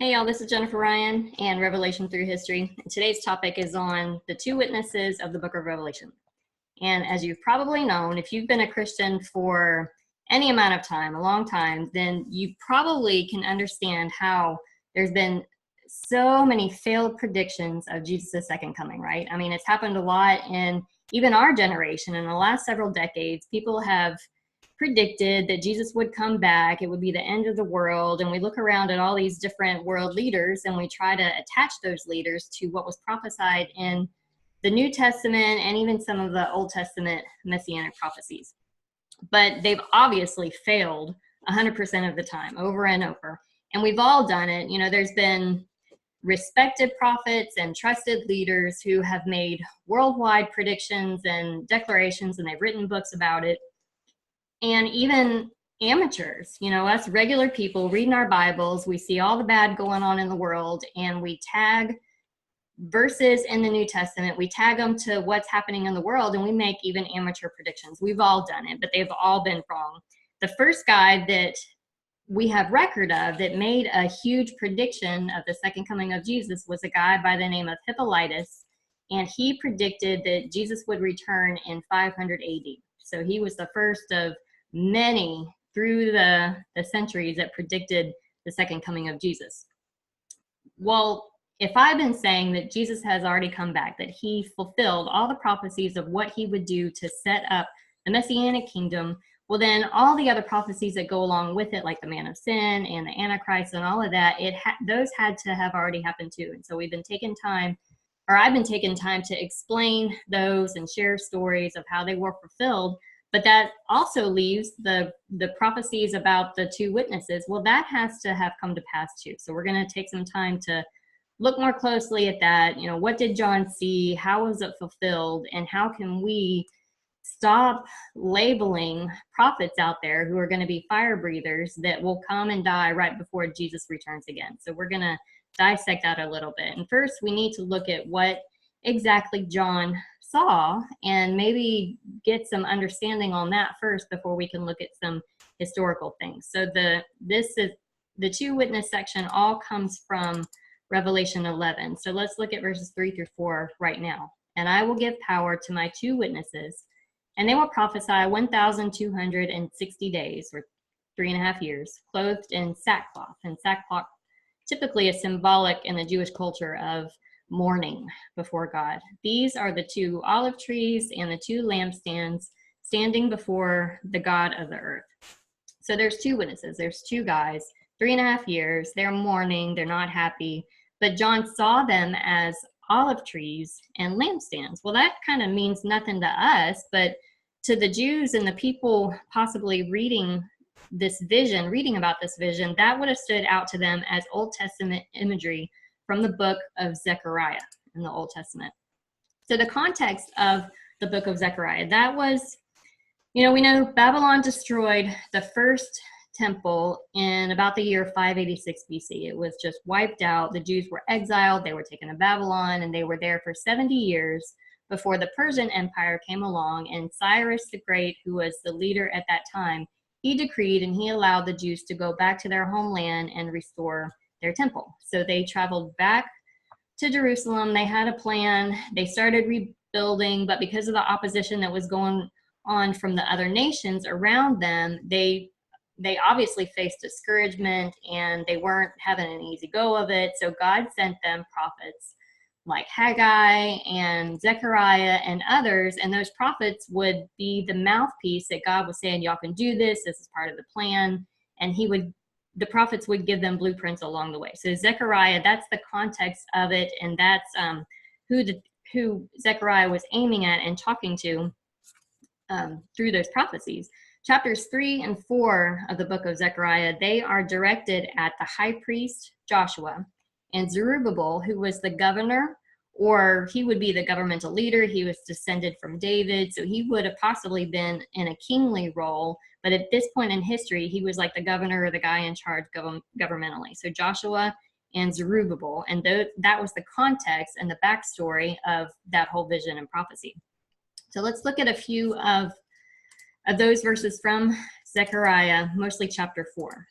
Hey y'all, this is Jennifer Ryan and Revelation Through History. And today's topic is on the two witnesses of the book of Revelation. And as you've probably known, if you've been a Christian for any amount of time, a long time, then you probably can understand how there's been so many failed predictions of Jesus' second coming, right? I mean, it's happened a lot in even our generation. In the last several decades, people have predicted that Jesus would come back, it would be the end of the world, and we look around at all these different world leaders and we try to attach those leaders to what was prophesied in the New Testament and even some of the Old Testament messianic prophecies. But they've obviously failed 100% of the time, over and over. And we've all done it. You know, there's been respected prophets and trusted leaders who have made worldwide predictions and declarations, and they've written books about it. And even amateurs, you know, us regular people reading our Bibles, we see all the bad going on in the world, and we tag verses in the New Testament, we tag them to what's happening in the world, and we make even amateur predictions. We've all done it, but they've all been wrong. The first guy that we have record of that made a huge prediction of the second coming of Jesus was a guy by the name of Hippolytus, and he predicted that Jesus would return in 500 AD. So he was the first of many through the centuries that predicted the second coming of Jesus. Well, if I've been saying that Jesus has already come back, that he fulfilled all the prophecies of what he would do to set up the Messianic kingdom, well, then all the other prophecies that go along with it, like the man of sin and the Antichrist and all of that, those had to have already happened too. And so we've been taking time, or I've been taking time to explain those and share stories of how they were fulfilled. But that also leaves the prophecies about the two witnesses. Well, that has to have come to pass too. So we're going to take some time to look more closely at that. You know, what did John see? How was it fulfilled? And how can we stop labeling prophets out there who are going to be fire breathers that will come and die right before Jesus returns again? So we're going to dissect that a little bit. And first, we need to look at what exactly John saw and maybe get some understanding on that first before we can look at some historical things. So the two witness section all comes from Revelation 11. So let's look at verses 3 through 4 right now. And I will give power to my two witnesses, and they will prophesy 1,260 days, or 3.5 years, clothed in sackcloth. And sackcloth typically is symbolic in the Jewish culture of mourning before God. These are the two olive trees and the two lampstands standing before the God of the earth. So there's two witnesses. There's two guys, 3.5 years. They're mourning. They're not happy. But John saw them as olive trees and lampstands. Well, that kind of means nothing to us, but to the Jews and the people possibly reading about this vision, that would have stood out to them as Old Testament imagery from the book of Zechariah in the Old Testament. So the context of the book of Zechariah, that was, you know, we know Babylon destroyed the first temple in about the year 586 BC. It was just wiped out. The Jews were exiled. They were taken to Babylon, and they were there for 70 years before the Persian Empire came along. And Cyrus the Great, who was the leader at that time, he decreed and he allowed the Jews to go back to their homeland and restore their temple. So they traveled back to Jerusalem. They had a plan. They started rebuilding, but because of the opposition that was going on from the other nations around them, they obviously faced discouragement, and they weren't having an easy go of it. So God sent them prophets like Haggai and Zechariah and others, and those prophets would be the mouthpiece that God was saying, y'all can do this. This is part of the plan. And the prophets would give them blueprints along the way. So Zechariah, that's the context of it, and that's who Zechariah was aiming at and talking to through those prophecies. Chapters 3 and 4 of the book of Zechariah, they are directed at the high priest Joshua and Zerubbabel, who was the governor, or he would be the governmental leader. He was descended from David, so he would have possibly been in a kingly role. But at this point in history, he was like the governor or the guy in charge governmentally. So Joshua and Zerubbabel, and that was the context and the backstory of that whole vision and prophecy. So let's look at a few of those verses from Zechariah, mostly chapter 4.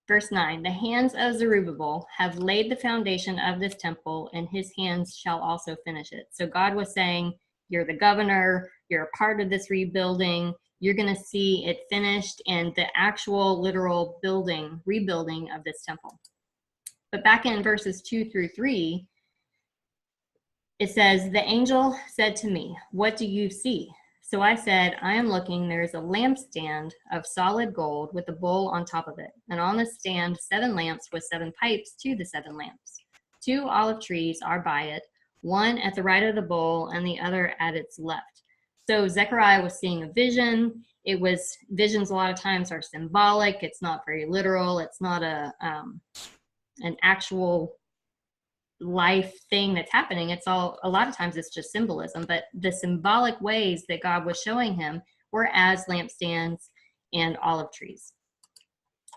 Verse 9, the hands of Zerubbabel have laid the foundation of this temple, and his hands shall also finish it. So God was saying, you're the governor, you're a part of this rebuilding, you're going to see it finished and the actual literal rebuilding of this temple. But back in verses 2 through 3, it says, the angel said to me, what do you see? So I said, I am looking, there's a lampstand of solid gold with a bowl on top of it. And on the stand, 7 lamps with 7 pipes to the 7 lamps. 2 olive trees are by it, one at the right of the bowl and the other at its left. So Zechariah was seeing a vision. Visions a lot of times are symbolic. It's not very literal. It's not an actual life thing that's happening. It's all, a lot of times it's just symbolism, but the symbolic ways that God was showing him were as lampstands and olive trees.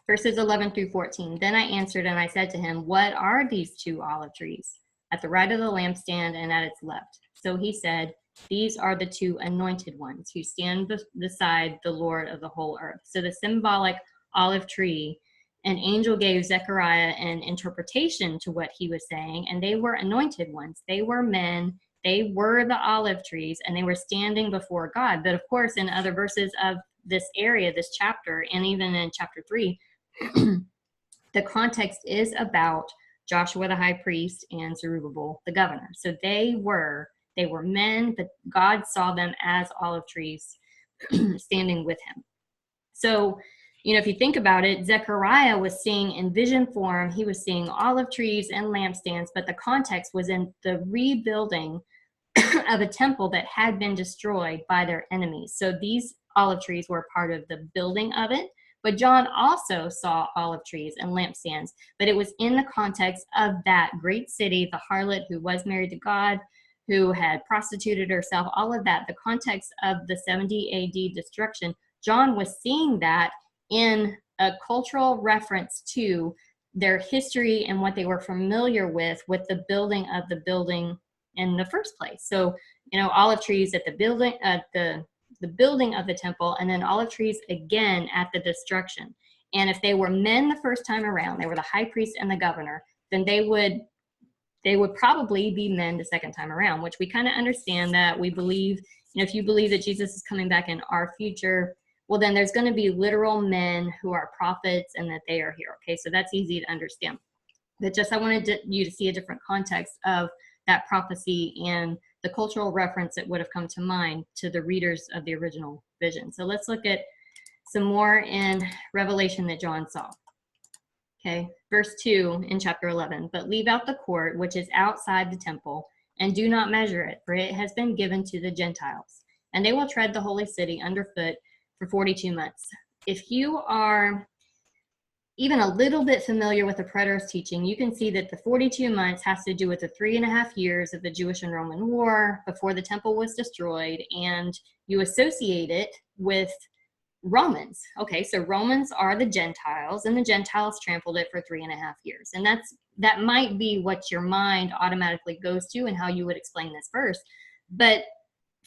Verses 11 through 14, then I answered and I said to him, what are these 2 olive trees at the right of the lampstand and at its left? So he said, these are the 2 anointed ones who stand beside the Lord of the whole earth. So the symbolic olive tree, an angel gave Zechariah an interpretation to what he was saying, and they were anointed ones. They were men. They were the olive trees, and they were standing before God. But of course, in other verses of this area, this chapter, and even in chapter 3, the context is about Joshua the high priest and Zerubbabel the governor. So they were men, but God saw them as olive trees standing with him. So, if you think about it, Zechariah was seeing in vision form, he was seeing olive trees and lampstands, but the context was in the rebuilding of a temple that had been destroyed by their enemies. So these olive trees were part of the building of it, but John also saw olive trees and lampstands, but it was in the context of that great city, the harlot who was married to God, who had prostituted herself, all of that, the context of the 70 AD destruction. John was seeing that in a cultural reference to their history and what they were familiar with the building of the building in the first place. So, olive trees at the building of the temple, and then olive trees again at the destruction. And if they were men the first time around, they were the high priest and the governor, then they would probably be men the second time around, which we kind of understand that we believe, if you believe that Jesus is coming back in our future, well, then there's going to be literal men who are prophets and that they are here. Okay, so that's easy to understand. But just I wanted you to see a different context of that prophecy and the cultural reference that would have come to mind to the readers of the original vision. So let's look at some more in Revelation that John saw. Okay, verse 2 in chapter 11, but leave out the court which is outside the temple, and do not measure it, for it has been given to the Gentiles, and they will tread the holy city underfoot for 42 months. If you are even a little bit familiar with the preterist teaching, you can see that the 42 months has to do with the 3.5 years of the Jewish and Roman War before the temple was destroyed, and you associate it with Romans. Okay, so Romans are the Gentiles, and the Gentiles trampled it for 3.5 years. And that might be what your mind automatically goes to and how you would explain this verse. But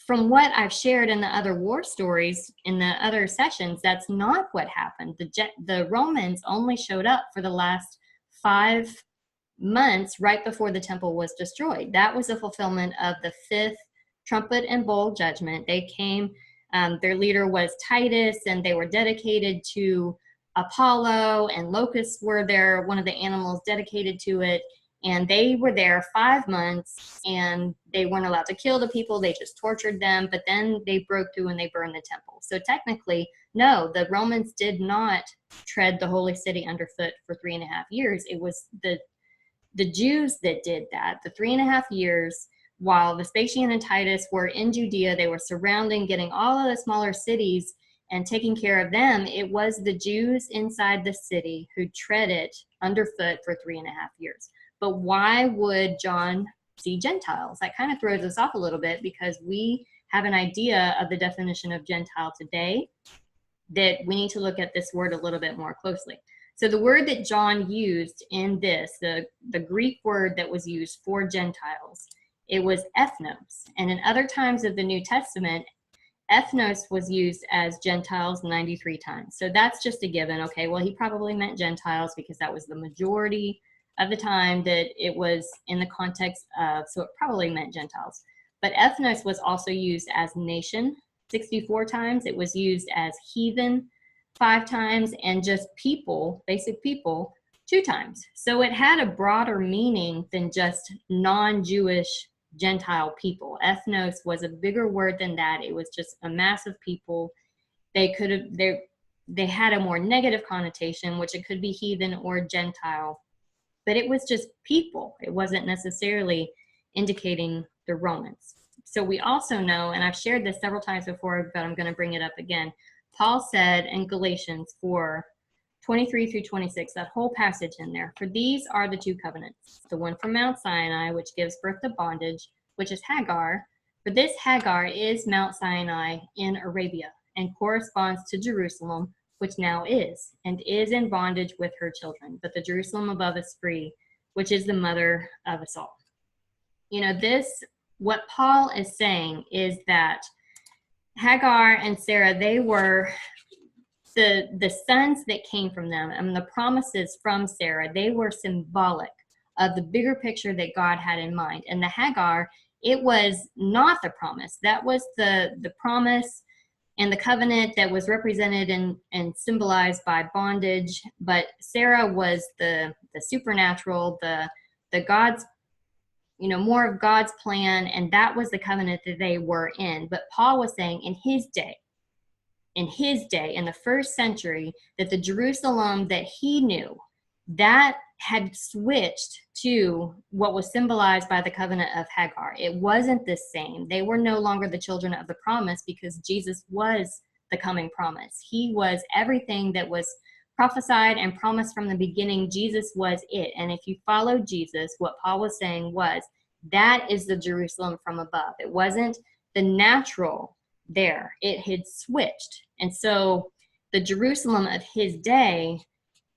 from what I've shared in the other war stories in the other sessions, that's not what happened. The Romans only showed up for the last 5 months right before the temple was destroyed. That was a fulfillment of the 5th trumpet and bowl judgment. They came, their leader was Titus, and they were dedicated to Apollo, and locusts were there, one of the animals dedicated to it. And they were there 5 months, and they weren't allowed to kill the people. They just tortured them. But then they broke through and they burned the temple. So technically, no, the Romans did not tread the holy city underfoot for 3.5 years. It was the Jews that did that. The 3.5 years, while Vespasian and Titus were in Judea, they were surrounding, getting all of the smaller cities and taking care of them. It was the Jews inside the city who tread it underfoot for 3.5 years. But why would John see Gentiles? That kind of throws us off a little bit, because we have an idea of the definition of Gentile today that we need to look at this word a little bit more closely. So the word that John used in this, the Greek word that was used for Gentiles, it was ethnos. And in other times of the New Testament, ethnos was used as Gentiles 93 times. So that's just a given. Okay, well, he probably meant Gentiles because that was the majority of the time that it was in the context of, so it probably meant Gentiles. But ethnos was also used as nation 64 times. It was used as heathen 5 times, and just people, basic people, 2 times. So it had a broader meaning than just non-Jewish Gentile people. Ethnos was a bigger word than that. It was just a mass of people. They had a more negative connotation, which it could be heathen or Gentile, but it was just people. It wasn't necessarily indicating the Romans. So we also know, and I've shared this several times before, but I'm going to bring it up again. Paul said in Galatians 4:23 through 26, that whole passage in there, for these are the 2 covenants, the one from Mount Sinai, which gives birth to bondage, which is Hagar. For this Hagar is Mount Sinai in Arabia and corresponds to Jerusalem, which now is, and is in bondage with her children. But the Jerusalem above is free, which is the mother of us all. You know, what Paul is saying is that Hagar and Sarah, they were the sons that came from them, and the promises from Sarah, they were symbolic of the bigger picture that God had in mind. And the Hagar, it was not the promise. That was the promise and the covenant that was represented and symbolized by bondage. But Sarah was the supernatural, the God's, more of God's plan, and that was the covenant that they were in. But Paul was saying in his day, in the first century, that the Jerusalem that he knew, that had switched to what was symbolized by the covenant of Hagar. It wasn't the same. They were no longer the children of the promise because Jesus was the coming promise. He was everything that was prophesied and promised from the beginning. Jesus was it. And if you follow Jesus, what Paul was saying was, that is the Jerusalem from above. It wasn't the natural there. It had switched. And so the Jerusalem of his day,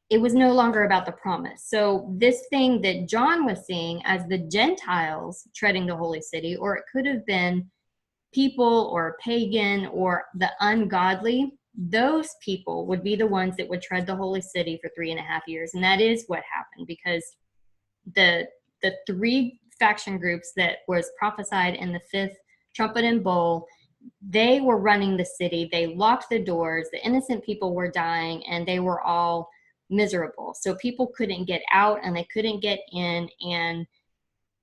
it was no longer about the promise. So this thing that John was seeing as the Gentiles treading the holy city, or it could have been people or pagan or the ungodly, those people would be the ones that would tread the holy city for 3.5 years. And that is what happened, because the 3 faction groups that was prophesied in the 5th trumpet and bowl, they were running the city. They locked the doors. The innocent people were dying, and they were all miserable. So people couldn't get out and they couldn't get in, and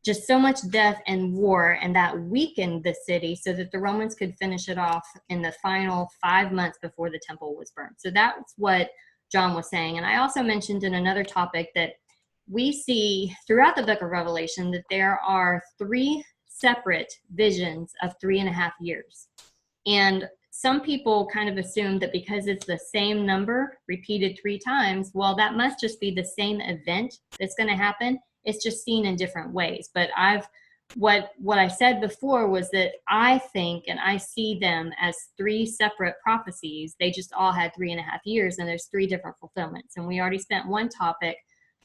just so much death and war, and that weakened the city so that the Romans could finish it off in the final 5 months before the temple was burned. So that's what John was saying. And I also mentioned in another topic that we see throughout the book of Revelation that there are 3 separate visions of 3.5 years. And some people kind of assume that because it's the same number repeated 3 times, well, that must just be the same event that's going to happen. It's just seen in different ways. But what I said before was that I think and I see them as 3 separate prophecies. They just all had 3.5 years, and there's 3 different fulfillments. And we already spent one topic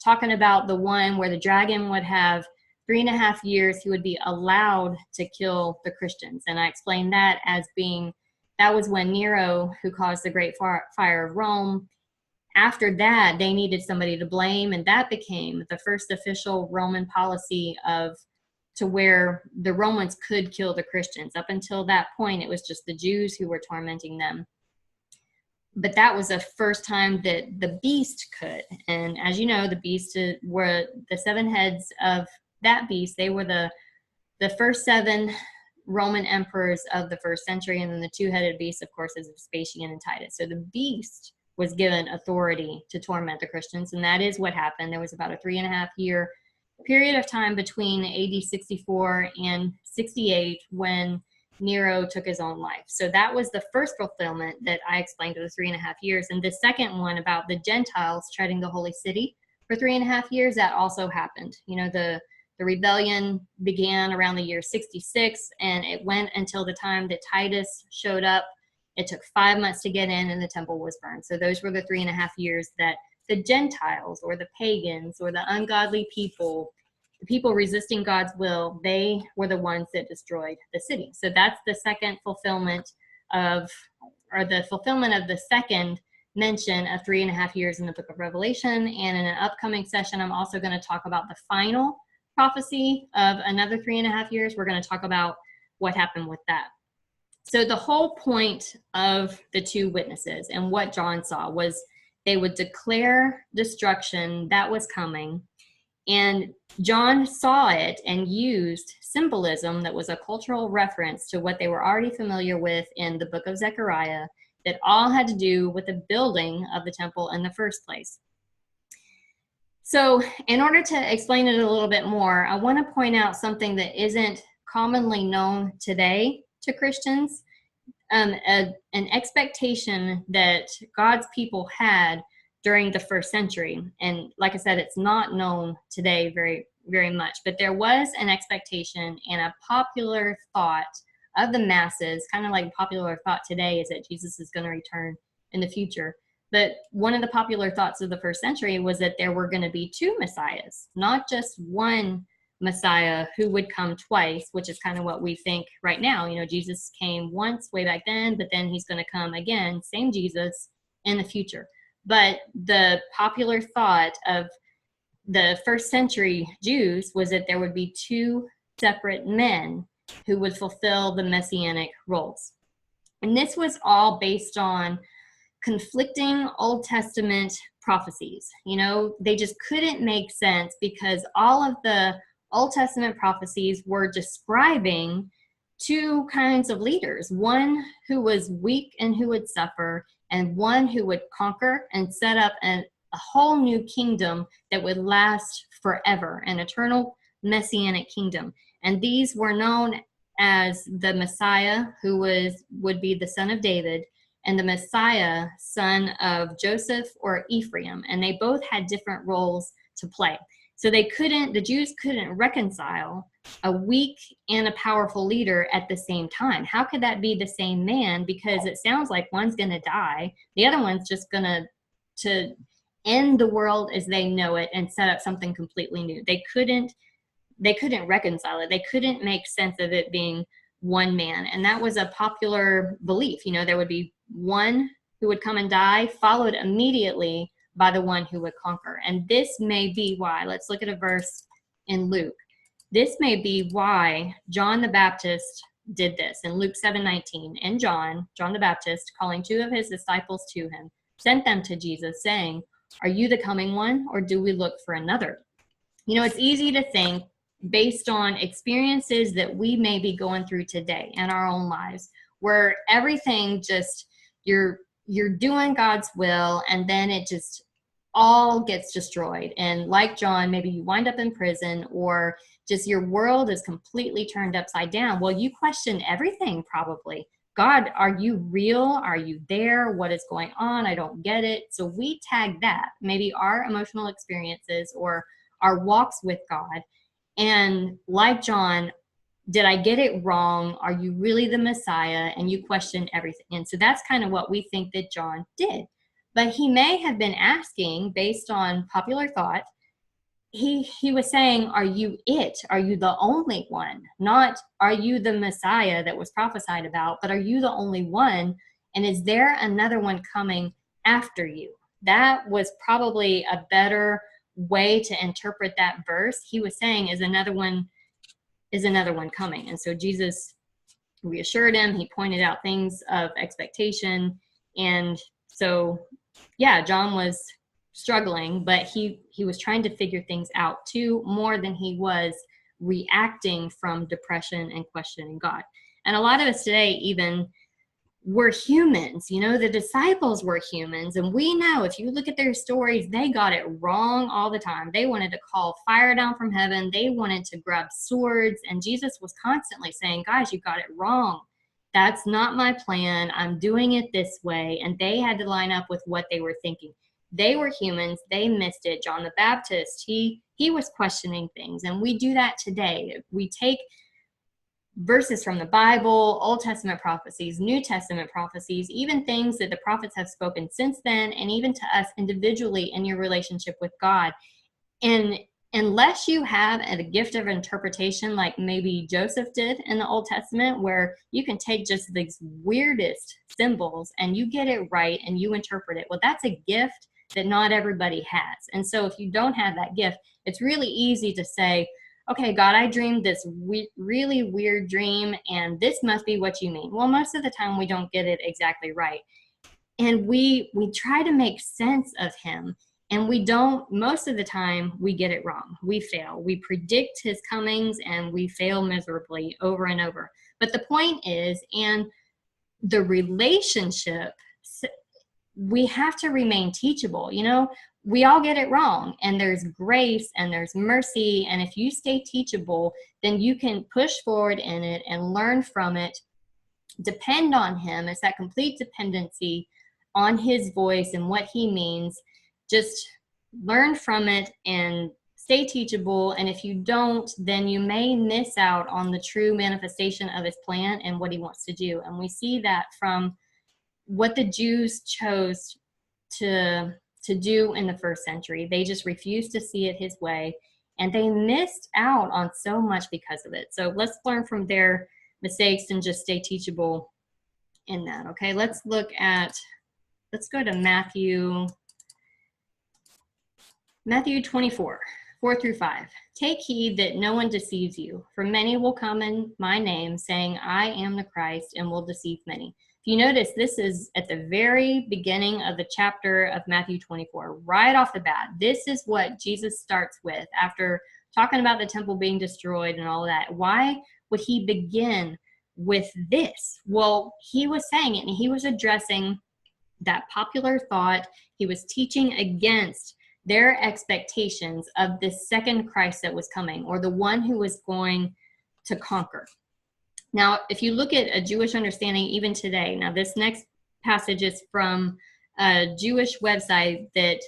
talking about the one where the dragon would have 3.5 years. He would be allowed to kill the Christians. And I explained that as being, that was when Nero, who caused the Great Fire of Rome, after that, they needed somebody to blame, and that became the first official Roman policy to where the Romans could kill the Christians. Up until that point, it was just the Jews who were tormenting them. But that was the first time that the beast could. And as you know, the beast were the 7 heads of that beast. They were the first 7 Roman emperors of the 1st century, and then the 2-headed beast, of course, is Vespasian and Titus. So the beast was given authority to torment the Christians, and that is what happened. There was about a 3.5 year period of time between AD 64 and 68 when Nero took his own life. So that was the first fulfillment that I explained of the 3.5 years. And the second one about the Gentiles treading the holy city for 3.5 years, that also happened. You know, the rebellion began around the year 66, and it went until the time that Titus showed up. It took 5 months to get in, and the temple was burned. So those were the 3.5 years that the Gentiles or the pagans or the ungodly people, the people resisting God's will, they were the ones that destroyed the city. So that's the second fulfillment of, or the fulfillment of the second mention of 3.5 years in the book of Revelation. And in an upcoming session, I'm also going to talk about the final prophecy of another 3.5 years. We're going to talk about what happened with that. So the whole point of the two witnesses and what John saw was they would declare destruction that was coming. And John saw it and used symbolism that was a cultural reference to what they were already familiar with in the book of Zechariah, that all had to do with the building of the temple in the first place. So in order to explain it a little bit more, I want to point out something that isn't commonly known today to Christians, an expectation that God's people had during the first century. And like I said, it's not known today very, very much, but there was an expectation and a popular thought of the masses, kind of like popular thought today is that Jesus is going to return in the future. But one of the popular thoughts of the first century was that there were going to be two messiahs, not just one Messiah who would come twice, which is kind of what we think right now. You know, Jesus came once way back then, but then he's going to come again, same Jesus, in the future. But the popular thought of the first century Jews was that there would be two separate men who would fulfill the messianic roles. And this was all based on conflicting Old Testament prophecies. You know, they just couldn't make sense because all of the Old Testament prophecies were describing two kinds of leaders, one who was weak and who would suffer, and one who would conquer and set up a whole new kingdom that would last forever, an eternal messianic kingdom. And these were known as the Messiah, who would be the son of David, and the Messiah, son of Joseph or Ephraim. And they both had different roles to play. So the Jews couldn't reconcile a weak and a powerful leader at the same time. How could that be the same man? Because it sounds like one's going to die. The other one's just going to end the world as they know it and set up something completely new. They couldn't reconcile it. They couldn't make sense of it being one man. And that was a popular belief. You know, there would be one who would come and die, followed immediately by the one who would conquer. And this may be why, let's look at a verse in Luke. This may be why John the Baptist did this. In Luke 7:19, and John the Baptist, calling two of his disciples to him, sent them to Jesus, saying, "Are you the coming one, or do we look for another?" You know, it's easy to think, based on experiences that we may be going through today in our own lives, where everything just, you're doing God's will, and then it just all gets destroyed. And like John, maybe you wind up in prison, or just your world is completely turned upside down. Well, you question everything probably. God, are you real? Are you there? What is going on? I don't get it. So we tag that, maybe our emotional experiences or our walks with God. And like John, did I get it wrong? Are you really the Messiah? And you question everything. And so that's kind of what we think that John did. But he may have been asking, based on popular thought, he was saying, are you it? Are you the only one? Not, are you the Messiah that was prophesied about, but are you the only one? And is there another one coming after you? That was probably a better way to interpret that verse. He was saying, is another one coming? And so Jesus reassured him. He pointed out things of expectation. And so, yeah, John was struggling, but he was trying to figure things out too, more than he was reacting from depression and questioning God. And a lot of us today, even, we're humans. You know, the disciples were humans, and we know, if you look at their stories, they got it wrong all the time. They wanted to call fire down from heaven. They wanted to grab swords, and Jesus was constantly saying, guys, you got it wrong. That's not my plan. I'm doing it this way. And they had to line up with what they were thinking. They were humans. They missed it. John the Baptist, he was questioning things. And we do that today. We take verses from the Bible, Old Testament prophecies, New Testament prophecies, even things that the prophets have spoken since then, and even to us individually in your relationship with God. And unless you have a gift of interpretation like maybe Joseph did in the Old Testament, where you can take just these weirdest symbols and you get it right and you interpret it, well, that's a gift that not everybody has. And so if you don't have that gift, it's really easy to say, okay, God, I dreamed this really weird dream and this must be what you mean. Well, most of the time we don't get it exactly right. And we try to make sense of him, and we don't. Most of the time we get it wrong. We fail. We predict his comings and we fail miserably over and over. But the point is, and the relationship, we have to remain teachable. You know, we all get it wrong, and there's grace and there's mercy, and if you stay teachable, then you can push forward in it and learn from it, depend on him. It's that complete dependency on his voice and what he means. Just learn from it and stay teachable. And if you don't, then you may miss out on the true manifestation of his plan and what he wants to do. And we see that from what the Jews chose to do in the first century. They just refused to see it his way, and they missed out on so much because of it. So let's learn from their mistakes and just stay teachable in that. Okay, let's go to Matthew 24, 4-5. Take heed that no one deceives you, for many will come in my name, saying, I am the Christ, and will deceive many. If you notice, this is at the very beginning of the chapter of Matthew 24, right off the bat. This is what Jesus starts with after talking about the temple being destroyed and all of that. Why would he begin with this? Well, he was saying it, and he was addressing that popular thought. He was teaching against their expectations of this second Christ that was coming, or the one who was going to conquer. Now, if you look at a Jewish understanding even today, now this next passage is from a Jewish website that,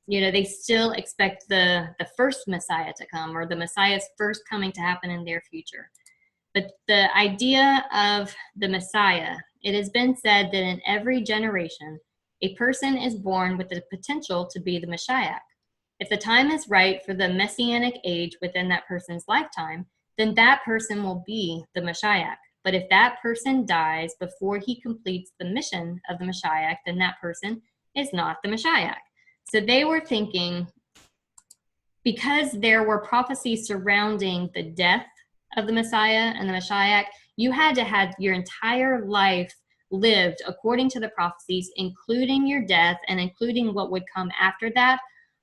you know, they still expect the first Messiah to come, or the Messiah's first coming to happen in their future. But the idea of the Messiah, it has been said that in every generation, a person is born with the potential to be the Messiah. If the time is right for the messianic age within that person's lifetime, then that person will be the Messiah. But if that person dies before he completes the mission of the Messiah, then that person is not the Messiah. So they were thinking, because there were prophecies surrounding the death of the Messiah and the Messiah, you had to have your entire life lived according to the prophecies, including your death and including what would come after that.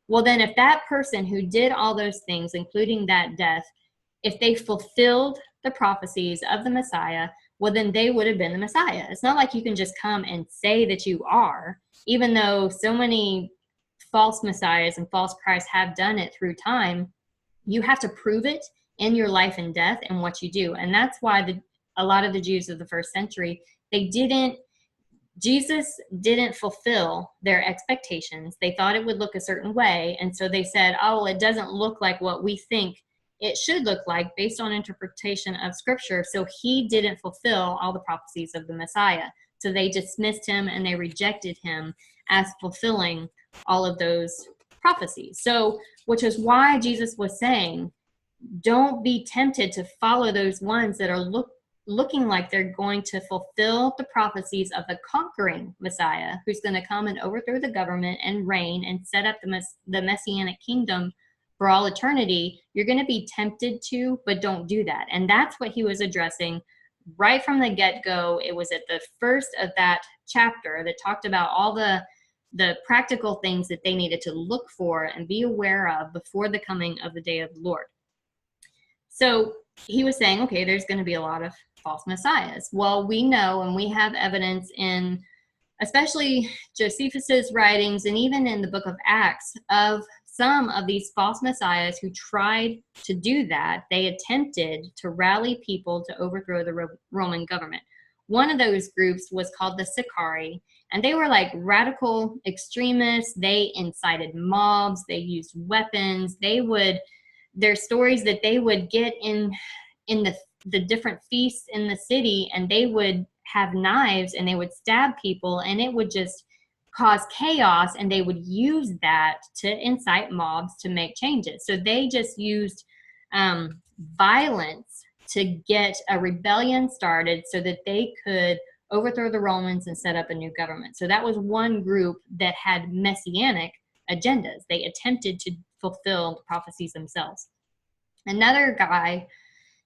Well, then if that person who did all those things, including that death, if they fulfilled the prophecies of the Messiah, well, then they would have been the Messiah. It's not like you can just come and say that you are, even though so many false messiahs and false Christs have done it through time. You have to prove it in your life and death and what you do. And that's why a lot of the Jews of the first century, Jesus didn't fulfill their expectations. They thought it would look a certain way. And so they said, oh, well, it doesn't look like what we think it should look like based on interpretation of scripture. So he didn't fulfill all the prophecies of the Messiah. So they dismissed him and they rejected him as fulfilling all of those prophecies. So, which is why Jesus was saying, don't be tempted to follow those ones that are looking like they're going to fulfill the prophecies of the conquering Messiah, who's going to come and overthrow the government and reign and set up the messianic kingdom for all eternity. You're going to be tempted to, but don't do that. And that's what he was addressing right from the get-go. It was at the first of that chapter that talked about all the practical things that they needed to look for and be aware of before the coming of the day of the Lord. So he was saying, okay, there's going to be a lot of false messiahs. Well, we know, and we have evidence in especially Josephus's writings and even in the book of Acts of some of these false messiahs who tried to do that. They attempted to rally people to overthrow the Roman government. One of those groups was called the Sicarii, and they were like radical extremists. They incited mobs. They used weapons. There's stories that they would get in the different feasts in the city, and they would have knives and they would stab people, and it would just cause chaos, and they would use that to incite mobs to make changes. So they just used violence to get a rebellion started so that they could overthrow the Romans and set up a new government. So that was one group that had messianic agendas. They attempted to fulfill the prophecies themselves. Another guy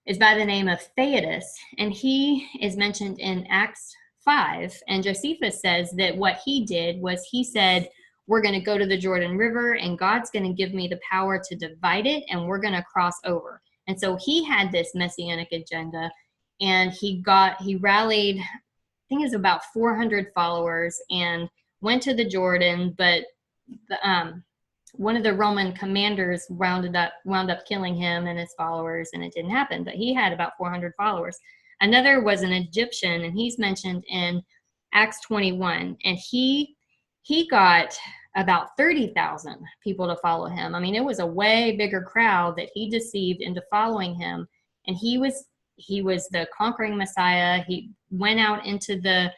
is by the name of Theudas, and he is mentioned in Acts 5. And Josephus says that what he did was he said, we're going to go to the Jordan River, and God's going to give me the power to divide it, and we're going to cross over. And so he had this messianic agenda, and he rallied, I think it was about 400 followers, and went to the Jordan, but one of the Roman commanders wound up killing him and his followers, and it didn't happen. But he had about 400 followers. Another was an Egyptian, and he's mentioned in Acts 21, and he got about 30,000 people to follow him. I mean, it was a way bigger crowd that he deceived into following him, and he was the conquering Messiah. He went out into the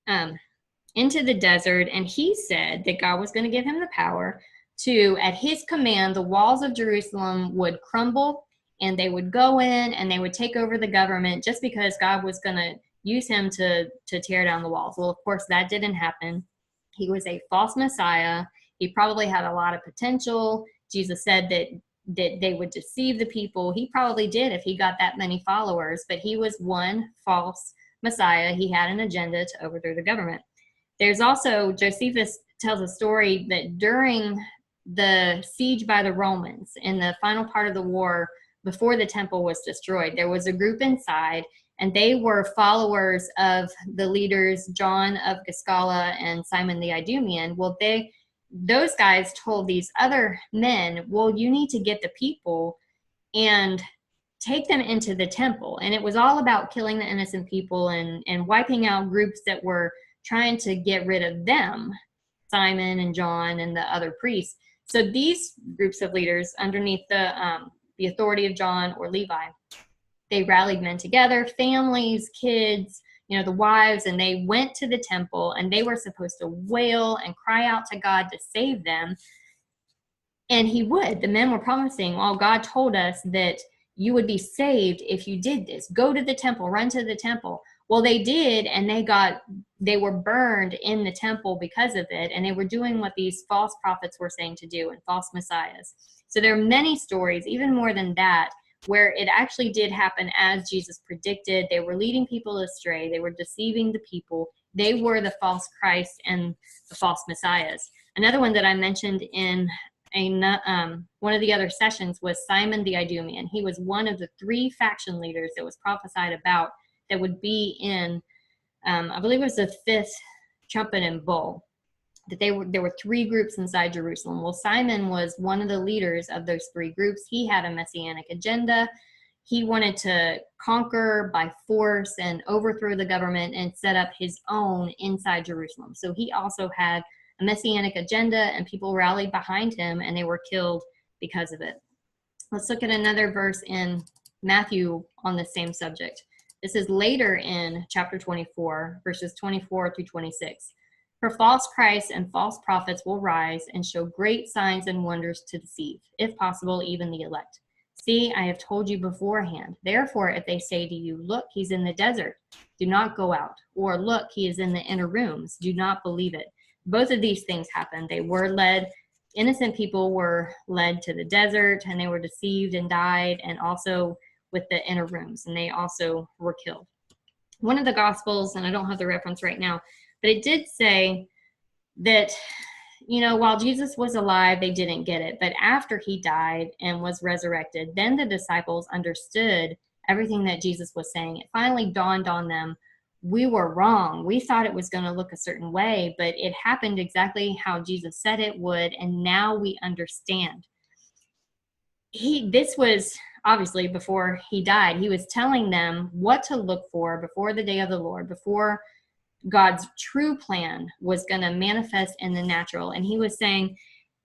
desert, and he said that God was going to give him the power to, at his command, the walls of Jerusalem would crumble, and they would go in and they would take over the government, just because God was going to use him to tear down the walls. Well, of course, that didn't happen. He was a false Messiah. He probably had a lot of potential. Jesus said that they would deceive the people. He probably did if he got that many followers, but he was one false Messiah. He had an agenda to overthrow the government. There's also, Josephus tells a story that during the siege by the Romans, in the final part of the war, before the temple was destroyed, there was a group inside, and they were followers of the leaders, John of Giscala and Simon the Idumean. Well, those guys told these other men, well, you need to get the people and take them into the temple. And it was all about killing the innocent people and wiping out groups that were trying to get rid of them, Simon and John and the other priests. So these groups of leaders, underneath the authority of John or Levi, they rallied men together, families, kids, the wives, and they went to the temple, and they were supposed to wail and cry out to God to save them. And he would. The men were promising, well, God told us that you would be saved if you did this. Go to the temple, run to the temple. Well, they did, and they were burned in the temple because of it, and they were doing what these false prophets were saying to do, and false messiahs. So there are many stories, even more than that, where it actually did happen as Jesus predicted. They were leading people astray. They were deceiving the people. They were the false Christ and the false messiahs. Another one that I mentioned in one of the other sessions was Simon the Idumean. He was one of the 3 faction leaders that was prophesied about that would be in, I believe it was the 5th trumpet and bowl. That there were 3 groups inside Jerusalem. Well, Simon was one of the leaders of those 3 groups. He had a messianic agenda. He wanted to conquer by force and overthrow the government and set up his own inside Jerusalem. So he also had a messianic agenda, and people rallied behind him, and they were killed because of it. Let's look at another verse in Matthew on the same subject. This is later in chapter 24, verses 24 through 26. For false Christs and false prophets will rise and show great signs and wonders to deceive, if possible, even the elect. See, I have told you beforehand. Therefore, if they say to you, look, he's in the desert, do not go out. Or look, he is in the inner rooms, do not believe it. Both of these things happened. Innocent people were led to the desert, and they were deceived and died, and also with the inner rooms, and they also were killed. One of the Gospels, and I don't have the reference right now, but it did say that, while Jesus was alive, they didn't get it. But after he died and was resurrected, then the disciples understood everything that Jesus was saying. It finally dawned on them, we were wrong. We thought it was going to look a certain way, but it happened exactly how Jesus said it would, and now we understand. This was obviously before he died. He was telling them what to look for before the day of the Lord, before God's true plan was going to manifest in the natural. And he was saying,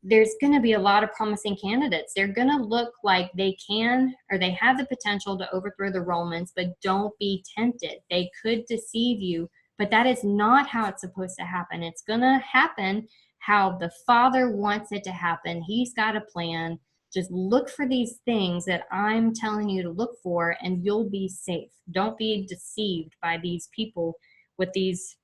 there's going to be a lot of promising candidates. They're going to look like they can, or they have the potential to overthrow the Romans, but don't be tempted. They could deceive you But that is not how it's supposed to happen. It's going to happen how the Father wants it to happen. He's got a plan. Just look for these things that I'm telling you to look for, and you'll be safe. Don't be deceived by these people with these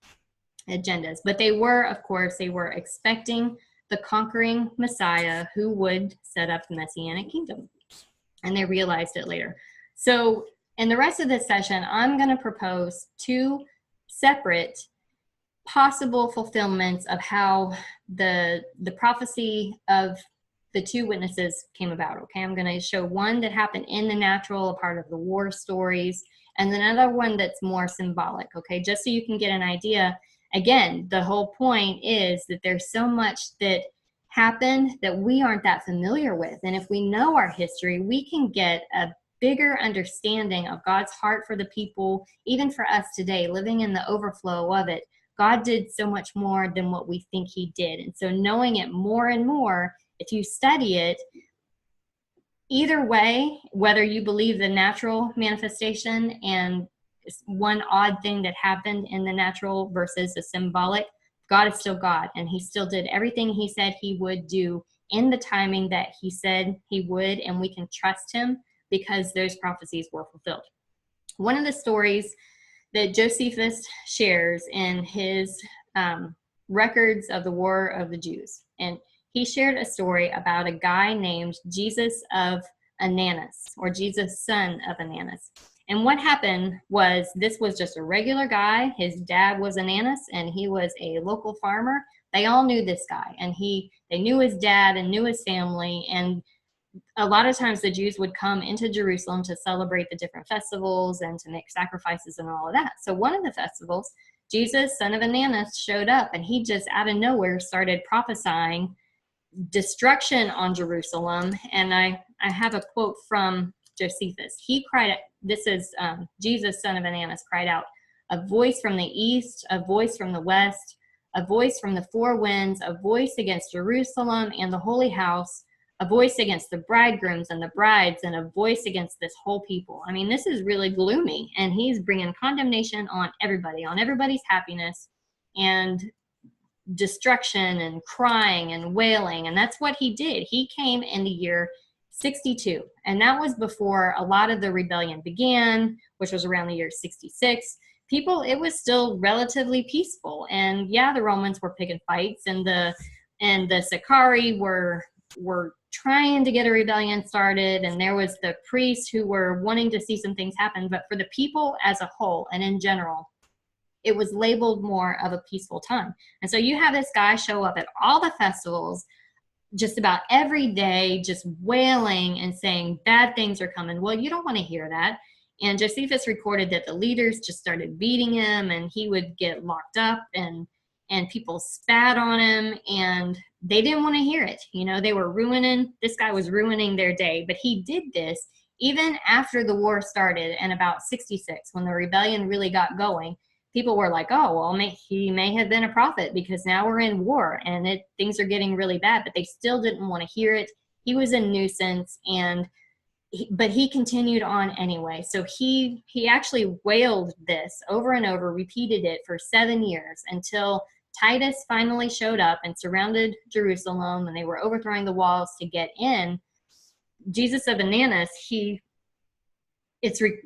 agendas. But they were, of course, they were expecting the conquering Messiah who would set up the Messianic kingdom. And they realized it later. So in the rest of this session, I'm going to propose two separate possible fulfillments of how the prophecy of the two witnesses came about. Okay, I'm going to show one that happened in the natural, a part of the war stories, and then another one that's more symbolic. Okay, just so you can get an idea. Again, the whole point is that there's so much that happened that we aren't that familiar with, and if we know our history, we can get a bigger understanding of God's heart for the people. Even for us today, living in the overflow of it, God did so much more than what we think he did. And so knowing it more and more, if you study it, either way, whether you believe the natural manifestation and one odd thing that happened in the natural versus the symbolic, God is still God, and he still did everything he said he would do in the timing that he said he would, and we can trust him because those prophecies were fulfilled. One of the stories that Josephus shares in his records of the War of the Jews, and he shared a story about a guy named Jesus of Ananus, or Jesus, son of Ananus. And what happened was, this was just a regular guy. His dad was Ananus, and he was a local farmer. They all knew this guy, and they knew his dad and knew his family. And a lot of times the Jews would come into Jerusalem to celebrate the different festivals and to make sacrifices and all of that. So one of the festivals, Jesus, son of Ananus, showed up, and he just out of nowhere started prophesying destruction on Jerusalem. And I have a quote from Josephus. He cried, this is Jesus, son of Ananus, cried out, "A voice from the east, a voice from the west, a voice from the four winds, a voice against Jerusalem and the holy house, a voice against the bridegrooms and the brides, and a voice against this whole people." I mean, this is really gloomy, and he's bringing condemnation on everybody's happiness, and destruction and crying and wailing. And that's what he did. He came in the year 62, and that was before a lot of the rebellion began, which was around the year 66. It was still relatively peaceful, and yeah, the Romans were picking fights, and the Sicarii were trying to get a rebellion started, and there was the priests who were wanting to see some things happen. But for the people as a whole and in general, it was labeled more of a peaceful time. And so you have this guy show up at all the festivals just about every day, just wailing and saying bad things are coming. Well, you don't want to hear that. And Josephus recorded that the leaders just started beating him, and he would get locked up, and people spat on him, and they didn't want to hear it. This guy was ruining their day. But he did this even after the war started, and about 66, when the rebellion really got going. People were like, oh, well, he may have been a prophet, because now we're in war and things are getting really bad. But they still didn't want to hear it. He was a nuisance, but he continued on anyway. So he actually wailed this over and over, repeated it for 7 years, until Titus finally showed up and surrounded Jerusalem, and they were overthrowing the walls to get in. Jesus of Ananus,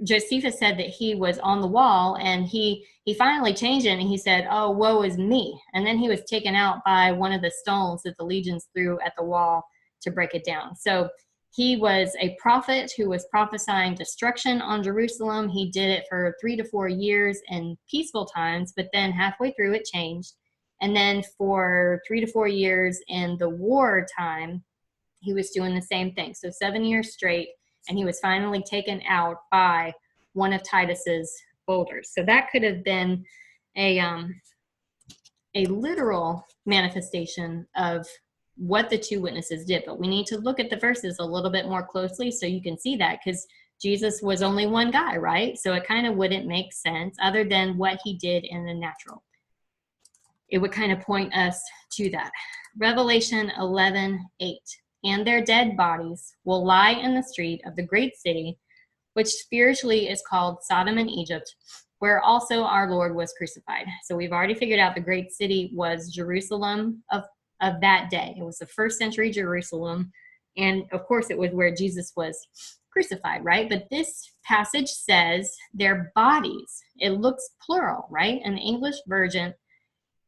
Josephus said that he was on the wall, and he finally changed it, and he said, "Oh, woe is me." And then he was taken out by one of the stones that the legions threw at the wall to break it down. So he was a prophet who was prophesying destruction on Jerusalem. He did it for 3 to 4 years in peaceful times, but then halfway through it changed. And then for 3 to 4 years in the war time, he was doing the same thing. So 7 years straight. And he was finally taken out by one of Titus's boulders. So that could have been a literal manifestation of what the two witnesses did. But we need to look at the verses a little bit more closely so you can see that, because Jesus was only one guy, right? So it kind of wouldn't make sense other than what he did in the natural. It would kind of point us to that. Revelation 11:8. And their dead bodies will lie in the street of the great city, which spiritually is called Sodom and Egypt, where also our Lord was crucified. So we've already figured out the great city was Jerusalem of that day. It was the first century Jerusalem. And of course, it was where Jesus was crucified, right? But this passage says their bodies. It looks plural, right? In the English version,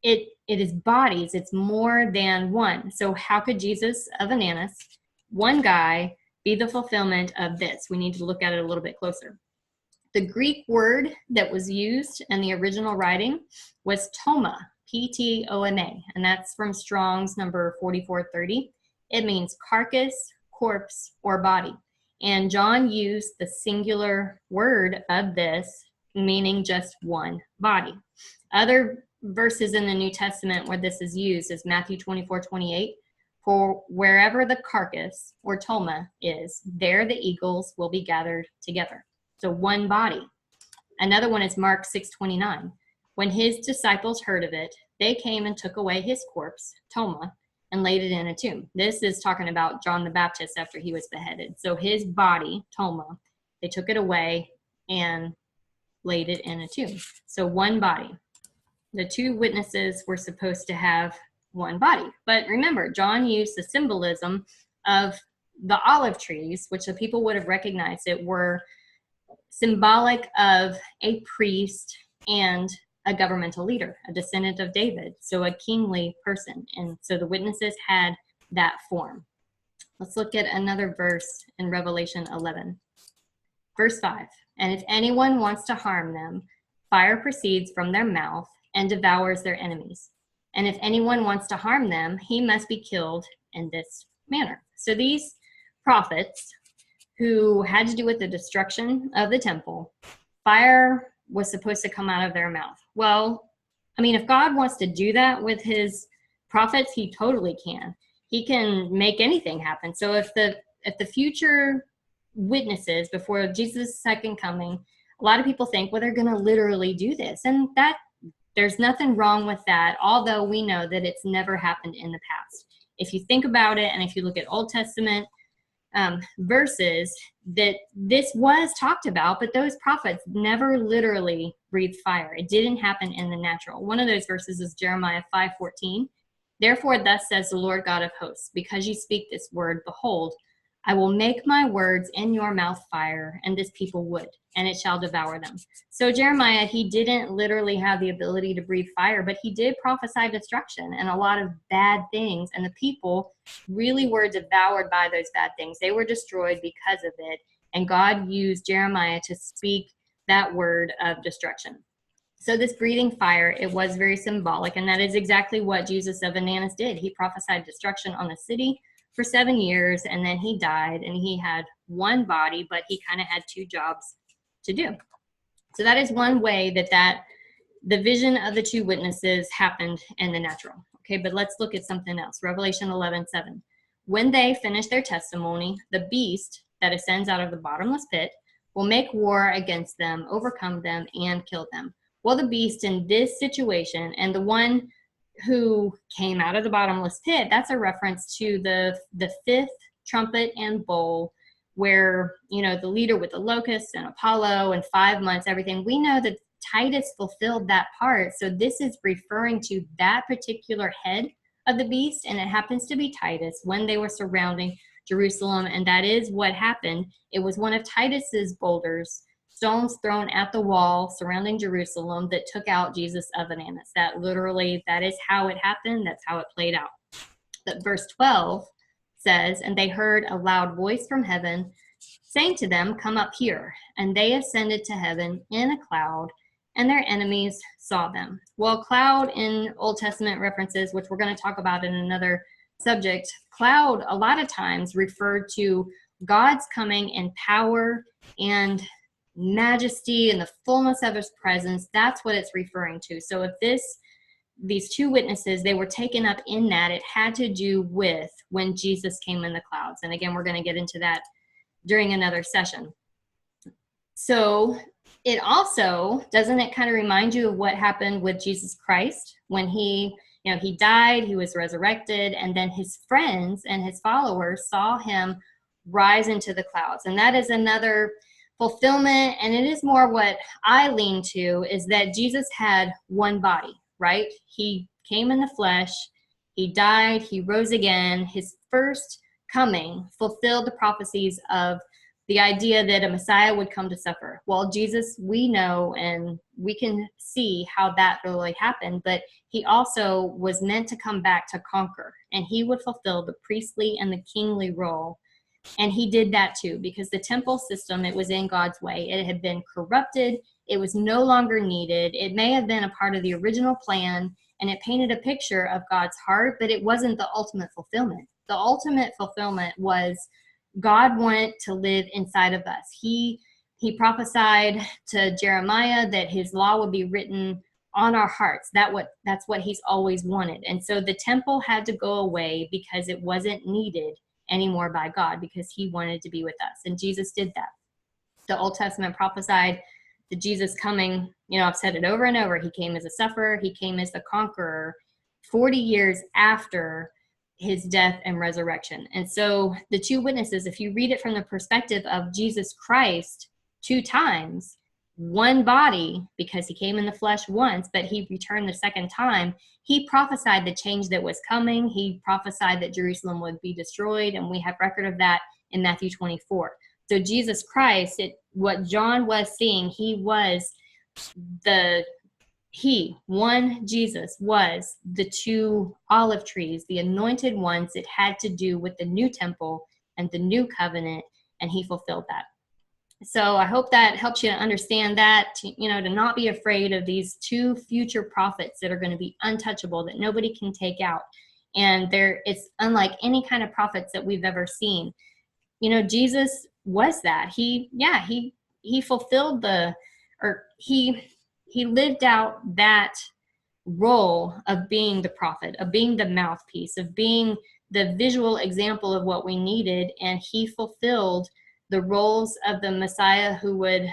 it is bodies. It's more than one. So how could Jesus of Ananas, one guy, be the fulfillment of this? We need to look at it a little bit closer. The Greek word that was used in the original writing was toma, P-T-O-M-A, and that's from Strong's number 4430. It means carcass, corpse, or body. And John used the singular word of this, meaning just one body. Other verses in the New Testament where this is used is Matthew 24:28. For wherever the carcass or toma is, there the eagles will be gathered together. So one body. Another one is Mark 6:29. When his disciples heard of it, they came and took away his corpse, toma, and laid it in a tomb. This is talking about John the Baptist after he was beheaded. So his body, toma, they took it away and laid it in a tomb. So one body. The two witnesses were supposed to have one body. But remember, John used the symbolism of the olive trees, which the people would have recognized it were symbolic of a priest and a governmental leader, a descendant of David, so a kingly person. And so the witnesses had that form. Let's look at another verse in Revelation 11. Verse 5, and if anyone wants to harm them, fire proceeds from their mouth and devours their enemies. And if anyone wants to harm them, he must be killed in this manner. So these prophets who had to do with the destruction of the temple, fire was supposed to come out of their mouth. Well, I mean, if God wants to do that with his prophets, he totally can. He can make anything happen. So if the future witnesses before Jesus' second coming, a lot of people think, well, they're going to literally do this. And that there's nothing wrong with that, although we know that it's never happened in the past. If you think about it, and if you look at Old Testament verses, that this was talked about, but those prophets never literally breathed fire. It didn't happen in the natural. One of those verses is Jeremiah 5:14. Therefore, thus says the Lord God of hosts, because you speak this word, behold, I will make my words in your mouth fire, and this people wood, and it shall devour them. So Jeremiah, he didn't literally have the ability to breathe fire, but he did prophesy destruction and a lot of bad things, and the people really were devoured by those bad things. They were destroyed because of it, and God used Jeremiah to speak that word of destruction. So this breathing fire, it was very symbolic, and that is exactly what Jesus of Ananas did. He prophesied destruction on the city for 7 years, and then he died, and he had one body, but he kind of had two jobs to do. So that is one way that the vision of the two witnesses happened in the natural. Okay, but let's look at something else. Revelation 11:7. When they finish their testimony, the beast that ascends out of the bottomless pit will make war against them, overcome them, and kill them. Well, the beast in this situation, and the one who came out of the bottomless pit, that's a reference to the fifth trumpet and bowl, where, you know, the leader with the locusts and Apollo and 5 months, everything. We know that Titus fulfilled that part. So this is referring to that particular head of the beast, and it happens to be Titus when they were surrounding Jerusalem. And that is what happened. It was one of Titus's boulders, stones thrown at the wall surrounding Jerusalem, that took out Jesus of Ananas. That literally, that is how it happened. That's how it played out. But verse 12 says, and they heard a loud voice from heaven saying to them, come up here. And they ascended to heaven in a cloud, and their enemies saw them. Well, cloud in Old Testament references, which we're going to talk about in another subject, cloud a lot of times referred to God's coming in power and majesty and the fullness of his presence. That's what it's referring to. So if these two witnesses, they were taken up in that, it had to do with when Jesus came in the clouds. And again, we're going to get into that during another session. So it also, doesn't it kind of remind you of what happened with Jesus Christ when he died, he was resurrected, and then his friends and his followers saw him rise into the clouds. And that is another fulfillment, and it is more what I lean to, is that Jesus had one body, right? He came in the flesh, he died, he rose again. His first coming fulfilled the prophecies of the idea that a Messiah would come to suffer. Well, Jesus, we know and we can see how that really happened, but he also was meant to come back to conquer, and he would fulfill the priestly and the kingly role. And he did that too, because the temple system, it was in God's way. It had been corrupted. It was no longer needed. It may have been a part of the original plan, and it painted a picture of God's heart, but it wasn't the ultimate fulfillment. The ultimate fulfillment was God wanted to live inside of us. He prophesied to Jeremiah that his law would be written on our hearts. That's what he's always wanted. And so the temple had to go away because it wasn't needed anymore by God, because he wanted to be with us. And Jesus did that. The Old Testament prophesied the Jesus coming. I've said it over and over. He came as a sufferer. He came as the conqueror 40 years after his death and resurrection. And so the two witnesses, if you read it from the perspective of Jesus Christ 2 times, one body, because he came in the flesh once, but he returned the second time. He prophesied the change that was coming. He prophesied that Jerusalem would be destroyed, and we have record of that in Matthew 24. So Jesus Christ, what John was seeing, Jesus was the 2 olive trees, the anointed ones that had to do with the new temple and the new covenant, and he fulfilled that. So I hope that helps you to understand that, to not be afraid of these 2 future prophets that are going to be untouchable, that nobody can take out. And it's unlike any kind of prophets that we've ever seen. Jesus was that. He fulfilled he lived out that role of being the prophet, of being the mouthpiece, of being the visual example of what we needed. And he fulfilled the roles of the Messiah who would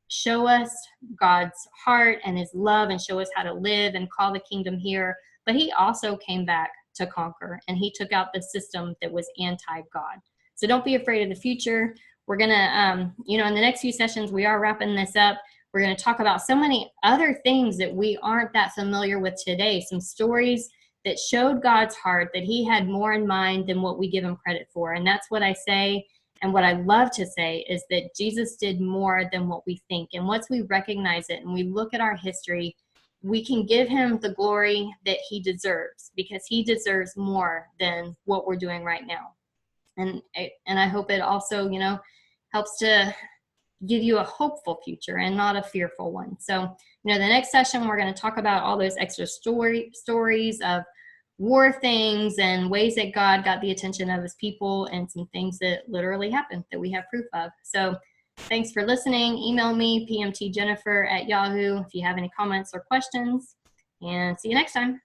show us God's heart and his love and show us how to live and call the kingdom here. But he also came back to conquer, and he took out the system that was anti-God. So don't be afraid of the future. We're going to, in the next few sessions, we are wrapping this up. We're going to talk about so many other things that we aren't that familiar with today, some stories that showed God's heart, that he had more in mind than what we give him credit for. And that's what I say. And what I love to say is that Jesus did more than what we think. And once we recognize it and we look at our history, we can give him the glory that he deserves, because he deserves more than what we're doing right now. And I hope it also, helps to give you a hopeful future and not a fearful one. So, the next session, we're going to talk about all those extra stories of war things and ways that God got the attention of his people, and some things that literally happened that we have proof of. So thanks for listening. Email me, pmtjennifer@yahoo, if you have any comments or questions, and see you next time.